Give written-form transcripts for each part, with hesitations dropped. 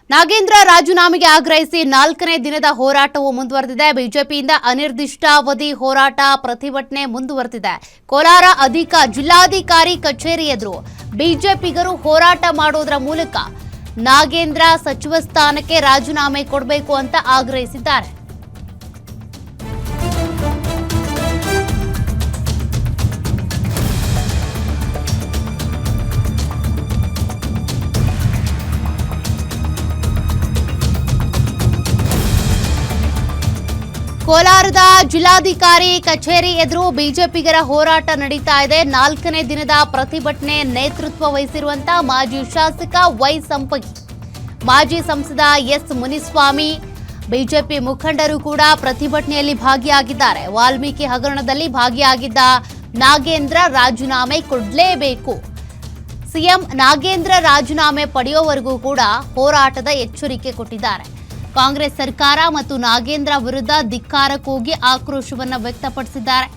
ನಾಗೇಂದ್ರ ರಾಜೀನಾಮೆಗೆ ಆಗ್ರಹಿಸಿ 4ನೇ ದಿನದ ಹೋರಾಟವು ಮುಂದುವರೆದಿದೆ. ಬಿಜೆಪಿಯಿಂದ ಅನಿರ್ದಿಷ್ಟಾವಧಿ ಹೋರಾಟ ಪ್ರತಿಭಟನೆ ಮುಂದುವರೆದಿದೆ. ಕೋಲಾರ ಜಿಲ್ಲಾಧಿಕಾರಿ ಕಚೇರಿ ಎದುರು ಬಿಜೆಪಿಗರು ಹೋರಾಟ ಮಾಡೋದರ ಮೂಲಕ ನಾಗೇಂದ್ರ ಸಚಿವ ಸ್ಥಾನಕ್ಕೆ ರಾಜೀನಾಮೆ ಕೊಡಬೇಕು ಅಂತ ಆಗ್ರಹಿಸಿದ್ದಾರೆ. ಕೋಲಾರದ ಜಿಲ್ಲಾಧಿಕಾರಿ ಕಚೇರಿ ಎದುರು ಬಿಜೆಪಿಗರ ಹೋರಾಟ ನಡೀತಾ ಇದೆ. 4ನೇ ದಿನದ ಪ್ರತಿಭಟನೆ ನೇತೃತ್ವ ವಹಿಸಿರುವಂತಹ ಮಾಜಿ ಶಾಸಕ ವೈ ಸಂಪಗಿ, ಮಾಜಿ ಸಂಸದ ಎಸ್ ಮುನಿಸ್ವಾಮಿ, ಬಿಜೆಪಿ ಮುಖಂಡರು ಕೂಡ ಪ್ರತಿಭಟನೆಯಲ್ಲಿ ಭಾಗಿಯಾಗಿದ್ದಾರೆ. ವಾಲ್ಮೀಕಿ ಹಗರಣದಲ್ಲಿ ಭಾಗಿಯಾಗಿದ್ದ ನಾಗೇಂದ್ರ ರಾಜೀನಾಮೆ ಕೊಡಲೇಬೇಕು, ಸಿಎಂ ನಾಗೇಂದ್ರ ರಾಜೀನಾಮೆ ಪಡೆಯುವವರೆಗೂ ಕೂಡ ಹೋರಾಟದ ಎಚ್ಚರಿಕೆ ಕೊಟ್ಟಿದ್ದಾರೆ. ಕಾಂಗ್ರೆಸ್ ಸರ್ಕಾರ ಮತ್ತು ನಾಗೇಂದ್ರ ವಿರುದ್ಧ ಧಿಕ್ಕಾರ ಕೂಗಿ ಆಕ್ರೋಶವನ್ನು ವ್ಯಕ್ತಪಡಿಸಿದ್ದಾರೆ.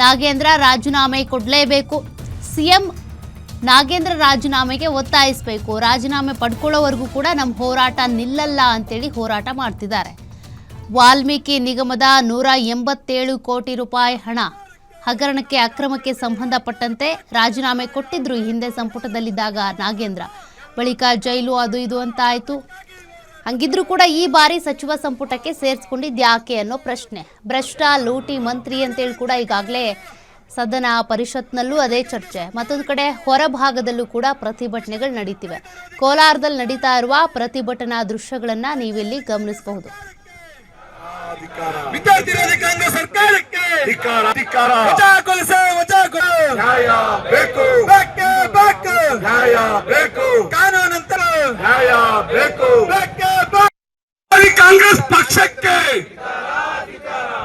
ನಾಗೇಂದ್ರ ರಾಜೀನಾಮೆ ಕೊಡಲೇಬೇಕು, ಸಿಎಂ ನಾಗೇಂದ್ರ ರಾಜೀನಾಮೆಗೆ ಒತ್ತಾಯಿಸಬೇಕು, ರಾಜೀನಾಮೆ ಪಡ್ಕೊಳ್ಳೋವರೆಗೂ ಕೂಡ ನಮ್ಮ ಹೋರಾಟ ನಿಲ್ಲಲ್ಲ ಅಂತೇಳಿ ಹೋರಾಟ ಮಾಡ್ತಿದ್ದಾರೆ. ವಾಲ್ಮೀಕಿ ನಿಗಮದ 187 ಕೋಟಿ ರೂಪಾಯಿ ಹಣ ಹಗರಣಕ್ಕೆ ಅಕ್ರಮಕ್ಕೆ ಸಂಬಂಧಪಟ್ಟಂತೆ ರಾಜೀನಾಮೆ ಕೊಟ್ಟಿದ್ರು ಈ ಹಿಂದೆ ಸಂಪುಟದಲ್ಲಿದ್ದಾಗ ನಾಗೇಂದ್ರ. ಬಳಿಕ ಜೈಲು ಅದು ಇದು ಅಂತ ಆಯಿತು. ಹಂಗಿದ್ರೂ ಕೂಡ ಈ ಬಾರಿ ಸಚಿವ ಸಂಪುಟಕ್ಕೆ ಸೇರಿಸ್ಕೊಂಡಿದ್ಯಾಕೆ ಅನ್ನೋ ಪ್ರಶ್ನೆ. ಭ್ರಷ್ಟ ಲೂಟಿ ಮಂತ್ರಿ ಅಂತೇಳಿ ಕೂಡ ಈಗಾಗಲೇ ಸದನ ಪರಿಷತ್ನಲ್ಲೂ ಅದೇ ಚರ್ಚೆ. ಮತ್ತೊಂದು ಕಡೆ ಹೊರಭಾಗದಲ್ಲೂ ಕೂಡ ಪ್ರತಿಭಟನೆಗಳು ನಡೀತಿವೆ. ಕೋಲಾರದಲ್ಲಿ ನಡೀತಾ ಇರುವ ಪ್ರತಿಭಟನಾ ದೃಶ್ಯಗಳನ್ನ ನೀವಿಲ್ಲಿ ಗಮನಿಸಬಹುದು. ಕಾಂಗ್ರೆಸ್ ಪಕ್ಷಕ್ಕೆ,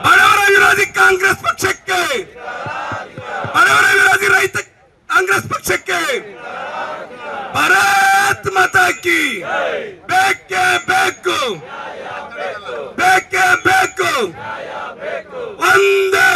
ಬಡವರ ವಿರೋಧಿ ಕಾಂಗ್ರೆಸ್ ಪಕ್ಷಕ್ಕೆ, ಬಡವರ ವಿರೋಧಿ ರೈತ ಕಾಂಗ್ರೆಸ್ ಪಕ್ಷಕ್ಕೆ ಭಾರತ್ ಮಾತಾ ಕಿ ಬೇಕೇ ಬೇಕು, ಬೇಕೇ ಬೇಕು, ಒಂದೇ